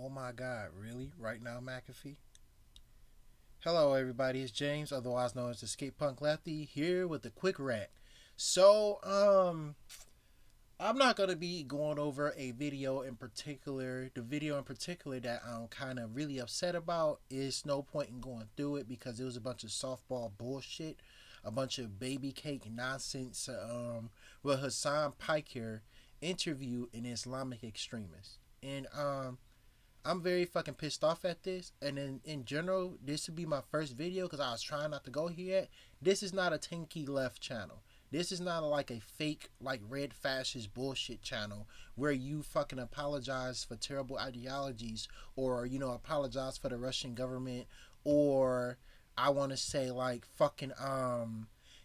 Oh my God, really? Right now, McAfee? Hello, everybody. It's James, otherwise known as the Skate Punk Lefty, here with a quick rant. So, I'm not gonna be going over a video in particular. The video in particular that I'm kind of really upset about is no point in going through it because it was a bunch of softball bullshit, a bunch of baby cake nonsense. With Hassan Piker interview an Islamic extremist, and I'm very fucking pissed off at this. And in general, this would be my first video because I was trying not to go here yet. This is not a tinky left channel. This is not like a fake, like red fascist bullshit channel where you fucking apologize for terrible ideologies or, apologize for the Russian government or I want to say like fucking,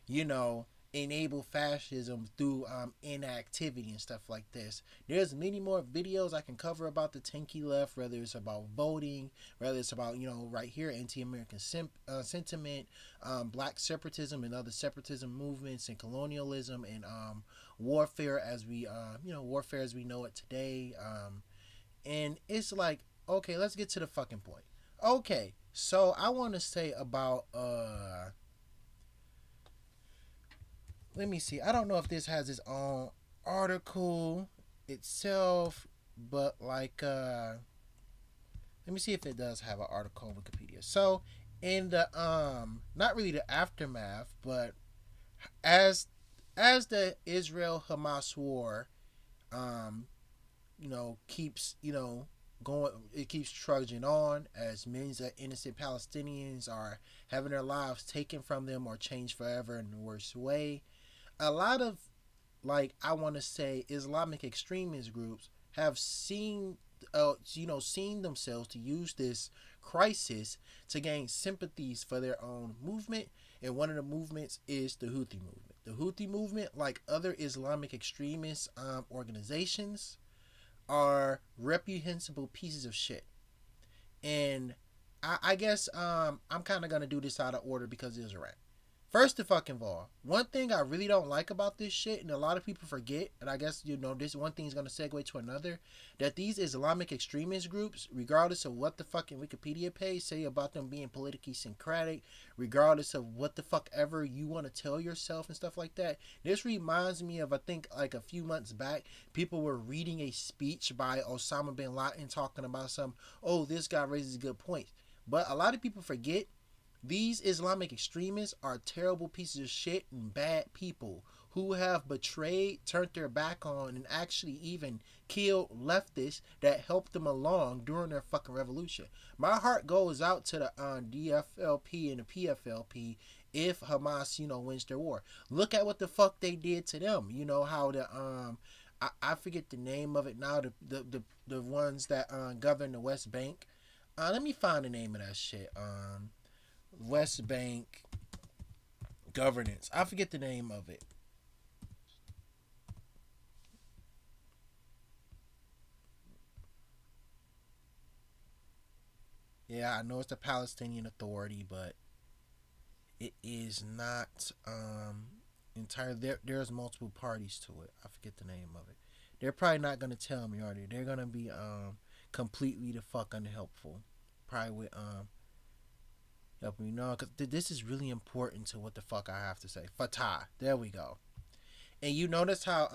you know, enable fascism through inactivity and stuff like this. There's many more videos I can cover about the tanky left, whether it's about voting, whether it's about, right here, anti-American sentiment, black separatism and other separatism movements and colonialism and warfare as warfare as we know it today. And it's like, okay, let's get to the fucking point. Okay, so I want to say about let me see. I don't know if this has its own article itself, but like let me see if it does have an article on Wikipedia. So in the not really the aftermath, but as the Israel Hamas war um keeps going, it keeps trudging on as millions of innocent Palestinians are having their lives taken from them or changed forever in the worst way. A lot of, like, I want to say Islamic extremist groups have seen themselves to use this crisis to gain sympathies for their own movement, and one of the movements is the Houthi movement. The Houthi movement, like other Islamic extremist organizations, are reprehensible pieces of shit. And I guess I'm kind of gonna do this out of order because it's a rant. First of fucking all, one thing I really don't like about this shit, and a lot of people forget, and I guess this one thing is gonna segue to another, that these Islamic extremist groups, regardless of what the fucking Wikipedia page say about them being politically syncretic, regardless of what the fuck ever you want to tell yourself and stuff like that, this reminds me of, I think, like a few months back, people were reading a speech by Osama bin Laden talking about this guy raises good points. But a lot of people forget these Islamic extremists are terrible pieces of shit and bad people who have betrayed, turned their back on, and actually even killed leftists that helped them along during their fucking revolution. My heart goes out to the DFLP and the PFLP if Hamas, wins their war. Look at what the fuck they did to them. You know how the I forget the name of it now. The ones that govern the West Bank. Let me find the name of that shit. West Bank governance. I forget the name of it. Yeah, I know it's the Palestinian Authority, but it is not entirely. There's multiple parties to it. I forget the name of it. They're probably not gonna tell me, are they? They're gonna be completely the fuck unhelpful. Probably with help me know because this is really important to what the fuck I have to say. Fatah. There we go. And you notice how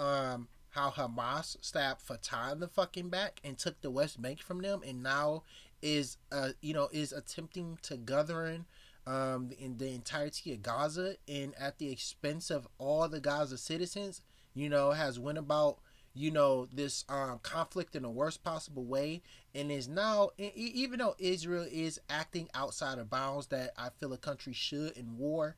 Hamas stabbed Fatah in the fucking back and took the West Bank from them, and now is attempting to govern in the entirety of Gaza and at the expense of all the Gaza citizens. Has went about this conflict in the worst possible way, and is now, even though Israel is acting outside of bounds that I feel a country should in war,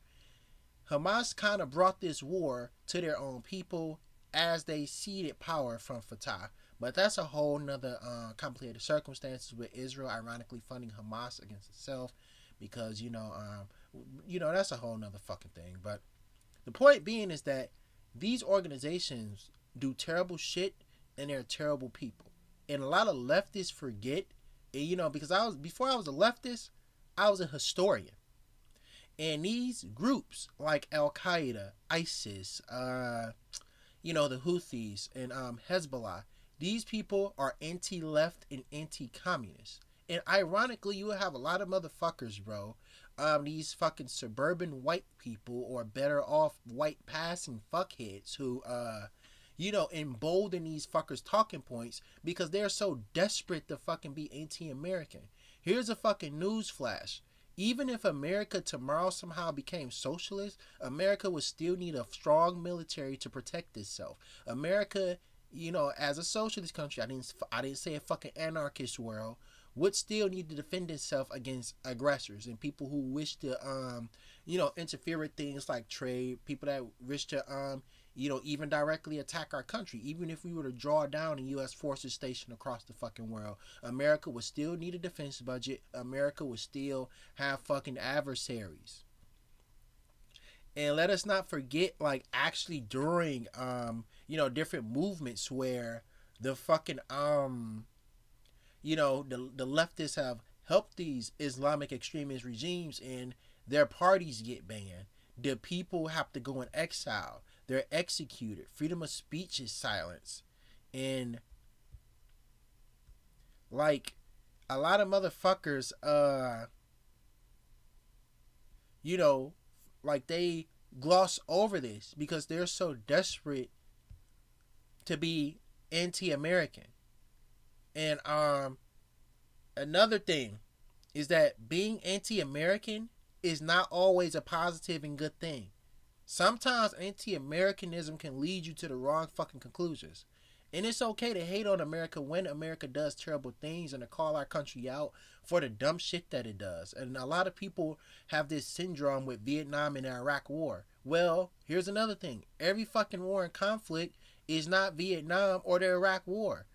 Hamas kind of brought this war to their own people as they ceded power from Fatah. But that's a whole nother complicated circumstances with Israel ironically funding Hamas against itself because that's a whole nother fucking thing. But the point being is that these organizations do terrible shit and they're terrible people. And a lot of leftists forget, because before I was a leftist, I was a historian. And these groups like Al Qaeda, ISIS, the Houthis, and Hezbollah, These people are anti-left and anti-communist. And ironically, you have a lot of motherfuckers, bro. These fucking suburban white people or better off white passing fuckheads who, embolden these fuckers' talking points because they're so desperate to fucking be anti-American. Here's a fucking news flash. Even if America tomorrow somehow became socialist, America would still need a strong military to protect itself. America, as a socialist country, I didn't say a fucking anarchist world, would still need to defend itself against aggressors and people who wish to interfere with things like trade, people that wish to even directly attack our country. Even if we were to draw down the US forces stationed across the fucking world, America would still need a defense budget. America would still have fucking adversaries. And let us not forget, like, actually during different movements where the fucking the leftists have helped these Islamic extremist regimes and their parties get banned. The people have to go in exile. They're executed. Freedom of speech is silenced. And like a lot of motherfuckers, you know, like they gloss over this because they're so desperate to be anti-American. And another thing is that being anti-American is not always a positive and good thing. Sometimes anti-Americanism can lead you to the wrong fucking conclusions. And it's okay to hate on America when America does terrible things and to call our country out for the dumb shit that it does. And a lot of people have this syndrome with Vietnam and the Iraq War. Well, here's another thing. Every fucking war and conflict is not Vietnam or the Iraq War.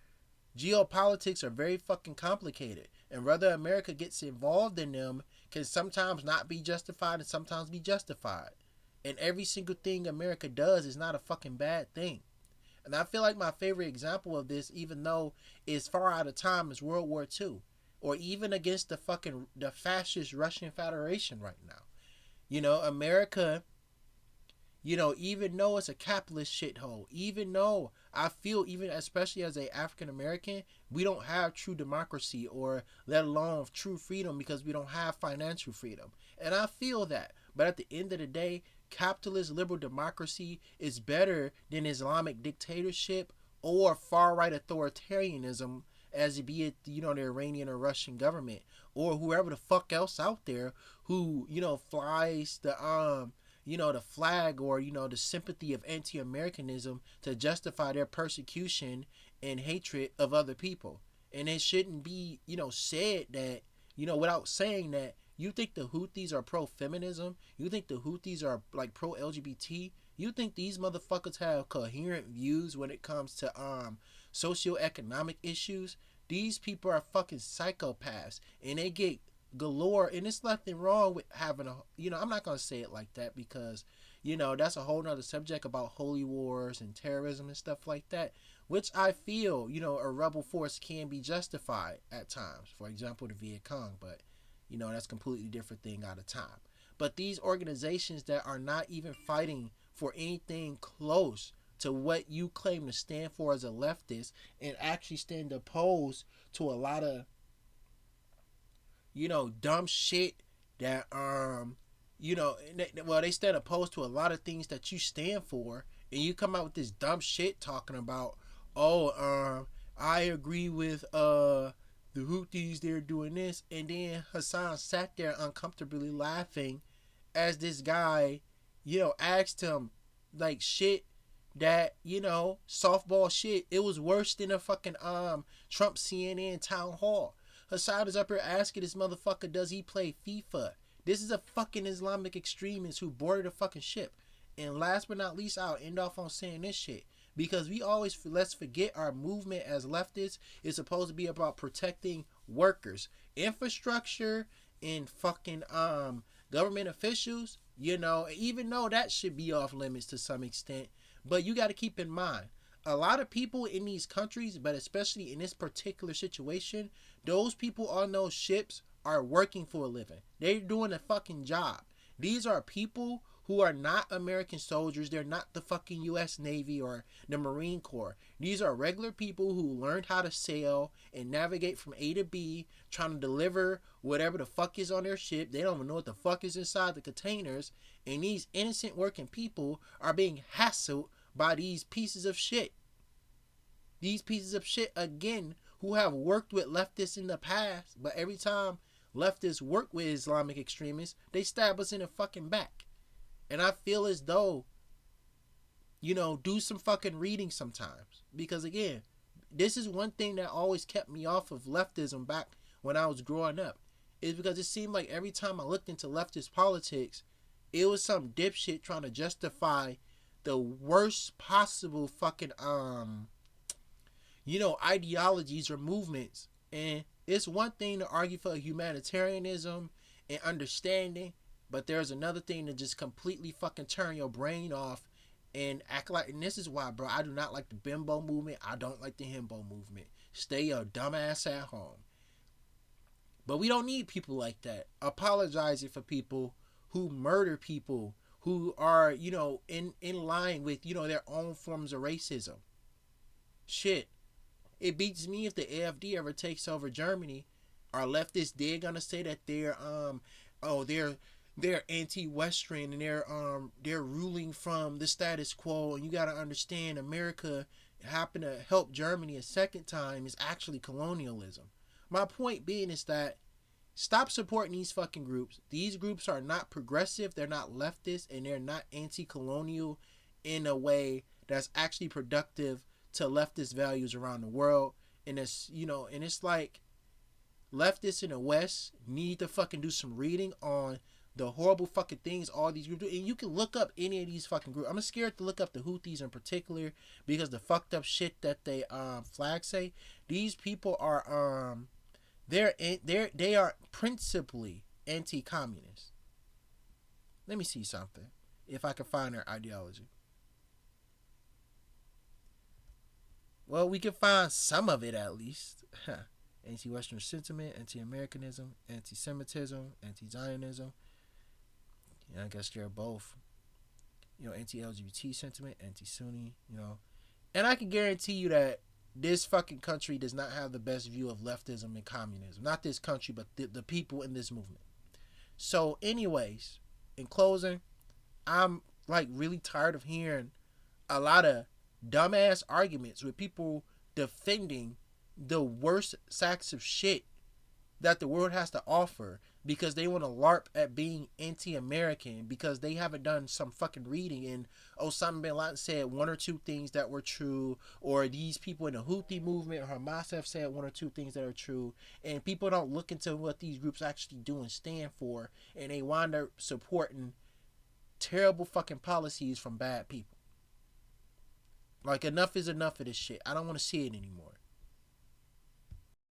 Geopolitics are very fucking complicated. And whether America gets involved in them can sometimes not be justified and sometimes be justified. And every single thing America does is not a fucking bad thing. And I feel like my favorite example of this, even though it's far out of time, is World War II. Or even against the fascist Russian Federation right now. America, even though it's a capitalist shithole, even though I feel, even especially as a African American, we don't have true democracy or let alone true freedom because we don't have financial freedom. And I feel that. But at the end of the day, capitalist liberal democracy is better than Islamic dictatorship or far-right authoritarianism, as it be it, the Iranian or Russian government or whoever the fuck else out there who, flies the flag or, the sympathy of anti-Americanism to justify their persecution and hatred of other people. And it shouldn't be, said that, without saying that, you think the Houthis are pro-feminism? You think the Houthis are like pro-LGBT? You think these motherfuckers have coherent views when it comes to socioeconomic issues? These people are fucking psychopaths and they get galore, and it's nothing wrong with having I'm not gonna say it like that because that's a whole nother subject about holy wars and terrorism and stuff like that, which I feel a rebel force can be justified at times, for example the Viet Cong, but that's a completely different thing out of time. But these organizations that are not even fighting for anything close to what you claim to stand for as a leftist and actually stand opposed to a lot of dumb shit that they stand opposed to a lot of things that you stand for, and you come out with this dumb shit talking about, I agree with the Houthis, they're doing this, and then Hassan sat there uncomfortably laughing as this guy asked him like shit that softball shit. It was worse than a fucking Trump CNN town hall. Hassan is up here asking this motherfucker, does he play FIFA? This is a fucking Islamic extremist who boarded a fucking ship. And last but not least, I'll end off on saying this shit. Because let's forget our movement as leftists is supposed to be about protecting workers. Infrastructure and fucking government officials, even though that should be off limits to some extent. But you got to keep in mind, a lot of people in these countries, but especially in this particular situation, those people on those ships are working for a living. They're doing a fucking job. These are people who are not American soldiers. They're not the fucking US Navy or the Marine Corps. These are regular people who learned how to sail and navigate from A to B, trying to deliver whatever the fuck is on their ship. They don't even know what the fuck is inside the containers. And these innocent working people are being hassled by these pieces of shit. These pieces of shit, again, who have worked with leftists in the past, but every time leftists work with Islamic extremists, they stab us in the fucking back. And I feel as though, do some fucking reading sometimes. Because again, this is one thing that always kept me off of leftism back when I was growing up. Is because it seemed like every time I looked into leftist politics, it was some dipshit trying to justify the worst possible fucking ideologies or movements. And it's one thing to argue for humanitarianism and understanding, but there's another thing to just completely fucking turn your brain off and act like, and this is why, bro, I do not like the bimbo movement. I don't like the himbo movement. Stay your dumb ass at home. But we don't need people like that apologizing for people who murder people who are, in line with, their own forms of racism. Shit. It beats me if the AFD ever takes over Germany. Are leftists there gonna say that they're anti-Western and they're ruling from the status quo? And you gotta understand, America happened to help Germany a second time is actually colonialism. My point being is that stop supporting these fucking groups. These groups are not progressive, they're not leftist, and they're not anti-colonial in a way that's actually productive to leftist values around the world. And it's and it's like leftists in the West need to fucking do some reading on the horrible fucking things all these groups do. And you can look up any of these fucking groups. I'm scared to look up the Houthis in particular because the fucked up shit that they flag say. These people are they are principally anti-communist. Let me see something if I can find their ideology. Well, we can find some of it at least. Anti-Western sentiment, anti-Americanism, anti-Semitism, anti-Zionism. I guess they're both. Anti-LGBT sentiment, anti-Sunni. And I can guarantee you that this fucking country does not have the best view of leftism and communism. Not this country, but the people in this movement. So, anyways, in closing, I'm like really tired of hearing a lot of dumbass arguments with people defending the worst sacks of shit that the world has to offer because they want to LARP at being anti-American because they haven't done some fucking reading and Osama bin Laden said one or two things that were true, or these people in the Houthi movement or Hamas have said one or two things that are true, and people don't look into what these groups actually do and stand for, and they wind up supporting terrible fucking policies from bad people. Like, enough is enough of this shit. I don't want to see it anymore.